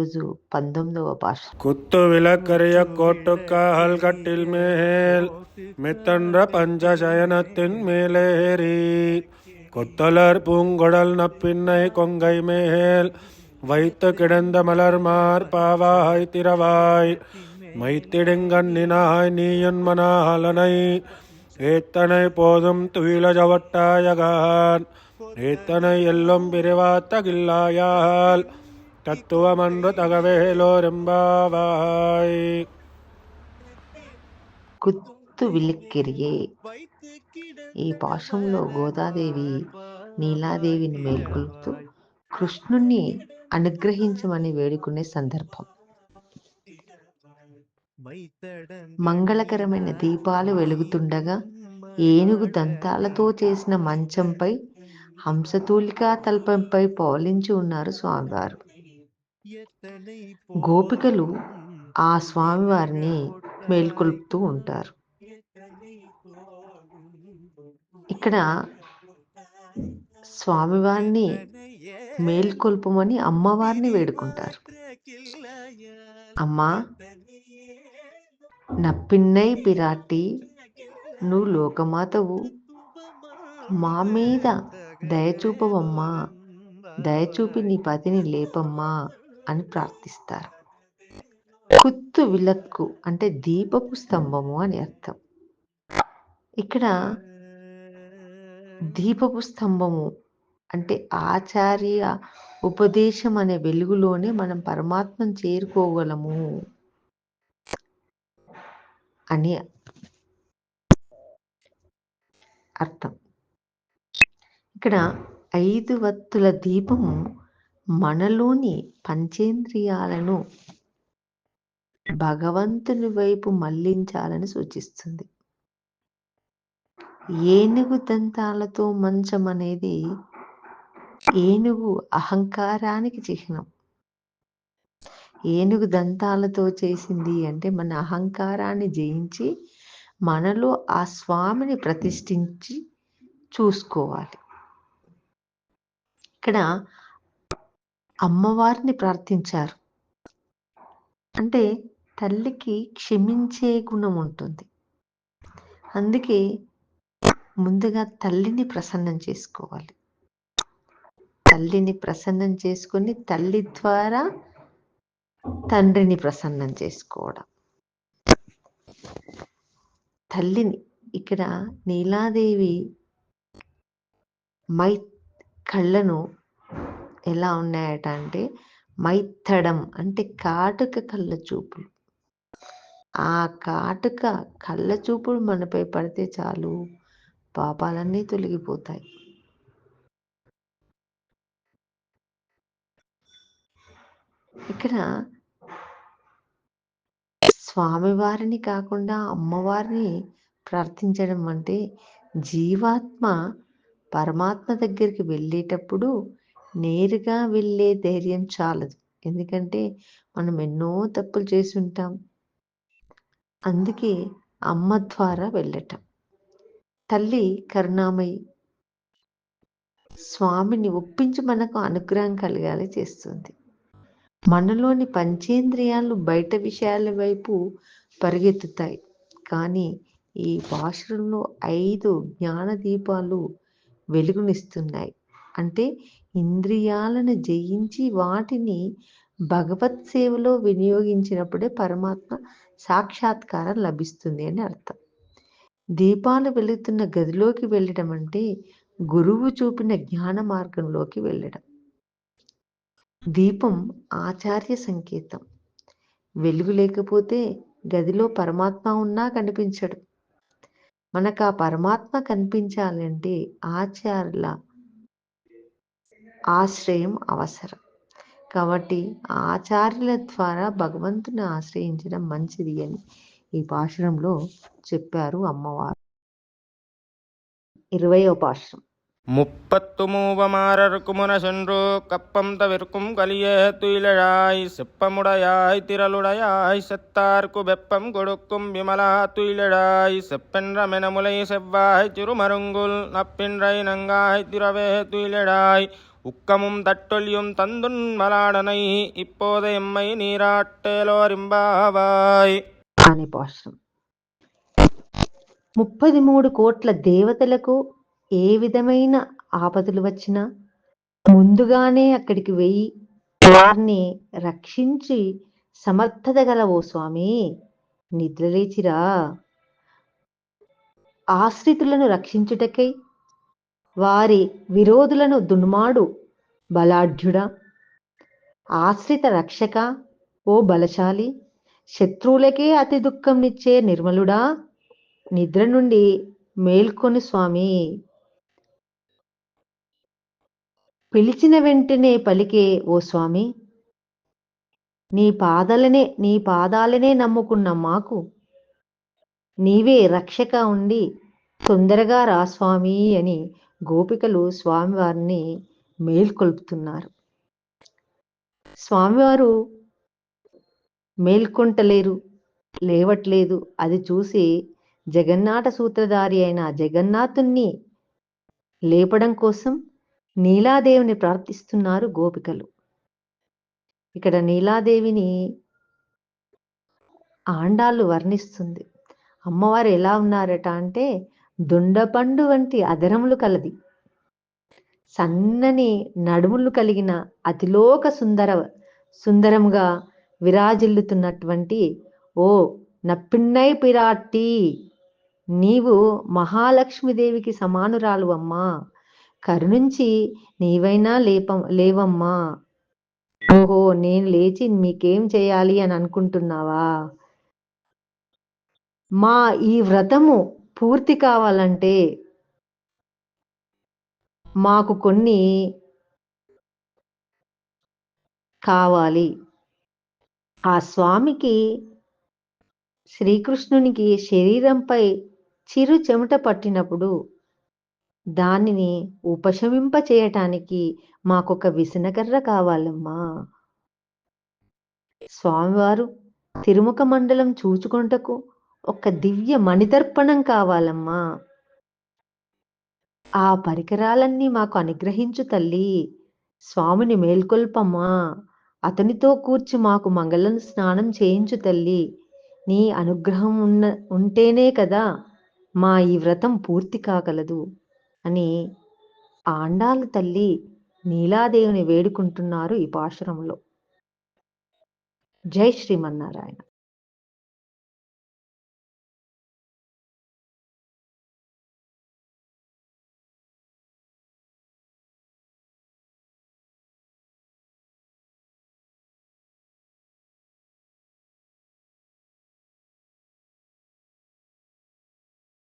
రోజు 19వ భాష. குத்து விளக்கரிய கோட்டுக்கால் கட்டில் மேல் மித்தன்ற பஞ்சசயனத்தின் மேலேறி கொத்தலர் பூங்கொடல் நப்பின்னை கொங்கை மேல் வைத்து கிடந்த மலர்மார் பாவாய் திரவாய் மைத்திடுங்கண்ணினாய் நீயன் மணாலனை ஏத்தனை போதும் துயிலஜவட்டாயகான் ஏத்தனை எல்லும் பிரிவாத்தகில்லாயால் తత్వమన్రు తగవేలోరెంబావాయ్. కుత్తు విలిక్కిరియే. ఈ పాశంలో గోదాదేవి నీలాదేవిని మేల్కొల్పుతూ కృష్ణుణ్ణి అనుగ్రహించమని వేడుకునే సందర్భం. మంగళకరమైన దీపాలు వెలుగుతుండగా ఏనుగు దంతాలతో చేసిన మంచంపై హంసతూలికా తల్పంపై పౌలించి ఉన్నారు స్వామివారు. గోపికలు ఆ స్వామివారిని మేల్కొల్పుతూ ఉంటారు. ఇక్కడ స్వామివారిని మేల్కొల్పమని అమ్మవారిని వేడుకుంటారు. అమ్మా, నప్పిన్నై పిరాటి, నువ్వు లోకమాతవు, మా మీద దయచూపవమ్మా, దయచూపి నీ పతిని లేపమ్మా అని ప్రార్థిస్తారు. కుత్తు విలక్కు అంటే దీపపు స్తంభము అని అర్థం. ఇక్కడ దీపపు స్తంభము అంటే ఆచార్య ఉపదేశం అనే వెలుగులోనే మనం పరమాత్మను చేరుకోగలము అని అర్థం. ఇక్కడ 5 వత్తుల దీపము మనలోని పంచేంద్రియాలను భగవంతుని వైపు మళ్లించాలని సూచిస్తుంది. ఏనుగు దంతాలతో మంచం అనేది ఏనుగు అహంకారానికి చిహ్నం. ఏనుగు దంతాలతో చేసింది అంటే మన అహంకారాన్ని జయించి మనలో ఆ స్వామిని ప్రతిష్ఠించి చూసుకోవాలి. ఇక్కడ అమ్మవారిని ప్రార్థించారు అంటే తల్లికి క్షమించే గుణం ఉంటుంది. అందుకే ముందుగా తల్లిని ప్రసన్నం చేసుకోవాలి. తల్లిని ప్రసన్నం చేసుకొని తల్లి ద్వారా తండ్రిని ప్రసన్నం చేసుకోవడం. తల్లిని ఇక్కడ నీలాదేవి కళ్ళను ఎలా ఉన్నాయట అంటే మైత్తడం అంటే కాటుక కళ్ళ చూపులు. ఆ కాటుక కళ్ళ చూపులు మనపై పడితే చాలు, పాపాలన్నీ తొలగిపోతాయి. ఇక్కడ స్వామివారిని కాకుండా అమ్మవారిని ప్రార్థించడం అంటే జీవాత్మ పరమాత్మ దగ్గరికి వెళ్ళేటప్పుడు నేరుగా వెళ్ళే ధైర్యం చాలదు. ఎందుకంటే మనం ఎన్నో తప్పులు చేసి ఉంటాం. అందుకే అమ్మ ద్వారా వెళ్ళటం. తల్లి కరుణామయి, స్వామిని ఒప్పించి మనకు అనుగ్రహం కలిగాలి చేస్తుంది. మనలోని పంచేంద్రియాలు బయట విషయాల వైపు పరిగెత్తుతాయి. కానీ ఈ భాషలో 5 జ్ఞాన దీపాలు వెలుగునిస్తున్నాయి. అంటే ఇంద్రియాలను జయించి వాటిని భగవత్ సేవలో వినియోగించినప్పుడే పరమాత్మ సాక్షాత్కారం లభిస్తుంది అని అర్థం. దీపాలు వెలుగుతున్న గదిలోకి వెళ్ళడం అంటే గురువు చూపిన జ్ఞాన మార్గంలోకి వెళ్ళడం. దీపం ఆచార్య సంకేతం. వెలుగు లేకపోతే గదిలో పరమాత్మ ఉన్నా కనిపించడు. మనకు ఆ పరమాత్మ కనిపించాలంటే ఆచార్యుల ఆశ్రయం అవసరం. కాబట్టి ఆచార్యుల ద్వారా భగవంతుని ఆశ్రయించడం మంచిది అని ఈ భాషణంలో చెప్పారు అమ్మవారు. 20వ భాషణం. முப்பத்து மூவமாறற்குமுன சென்று கப்பம் தவிர்க்கும் கலியே துயிலழாய் செப்பமுடையாய் திரளுடையாய் செத்தார்க்கு வெப்பம் கொடுக்கும் விமலா துயிலழாய் செப்பென்ற மெனமுலை செவ்வாய் திருமருங்குல் நப்பின்றை நங்காய் திரவே துயிலழாய் உக்கமும் தட்டொலியும் தந்துன் மலாடனை இப்போது எம்மை நீராட்டேలోరింబావాయ్ అనే పాశ్రం 33 కోట్ల దేవతలకు ఏ విధమైన ఆపదలు వచ్చినా ముందుగానే అక్కడికి వెయ్యి వారిని రక్షించి సమర్థత గల ఓ స్వామి నిద్రలేచిరా. ఆశ్రితులను రక్షించుటకై వారి విరోధులను దున్మాడు బలాఢ్యుడా, ఆశ్రిత రక్షక ఓ బలశాలి, శత్రువులకే అతి దుఃఖంనిచ్చే నిర్మలుడా, నిద్ర నుండి మేల్కొని స్వామి. పిలిచిన వెంటనే పలికే ఓ స్వామి, నీ పాదాలనే నమ్ముకున్న మాకు నీవే రక్షక ఉండి తొందరగా రా స్వామి అని గోపికలు స్వామివారిని మేల్కొల్పుతున్నారు. స్వామివారు మేల్కొంటలేరు, లేవట్లేదు. అది చూసి జగన్నాట సూత్రధారి అయిన జగన్నాథుణ్ణి లేపడం కోసం నీలాదేవిని ప్రార్థిస్తున్నారు గోపికలు. ఇక్కడ నీలాదేవిని ఆండాళ్ళు వర్ణిస్తుంది. అమ్మవారు ఎలా ఉన్నారట అంటే దొండపండు వంటి అధరములు కలది, సన్నని నడుములు కలిగిన అతిలోక సుందరముగా విరాజిల్లుతున్నటువంటి ఓ నప్పిన్నై పిరాట్టి, నీవు మహాలక్ష్మీదేవికి సమానురాలు అమ్మా, కరుణించి నీవైనా లేవమ్మా. ఓహో, నేను లేచి మీకేం చేయాలి అని అనుకుంటున్నావా? మా ఈ వ్రతము పూర్తి కావాలంటే మాకు కొన్ని కావాలి. ఆ స్వామికి శ్రీకృష్ణునికి శరీరంపై చిరు చెమట పట్టినప్పుడు దానిని ఉపశమింప చేయటానికి మాకొక విసనకర్ర కావాలమ్మా. స్వామివారు తిరుముఖ మండలం చూచుకొనుటకు ఒక దివ్య మణిదర్పణం కావాలమ్మా. ఆ పరికరాలన్నీ మాకు అనుగ్రహించు తల్లి. స్వామిని మేల్కొల్పమ్మా. అతనితో కూర్చి మాకు మంగళం స్నానం చేయించు తల్లి. నీ అనుగ్రహం ఉంటేనే కదా మా ఈ వ్రతం పూర్తి కాగలదు అని ఆండాళ్ళ తల్లి నీలాదేవిని వేడుకుంటున్నారు ఈ పాశురంలో. జై శ్రీమన్నారాయణ.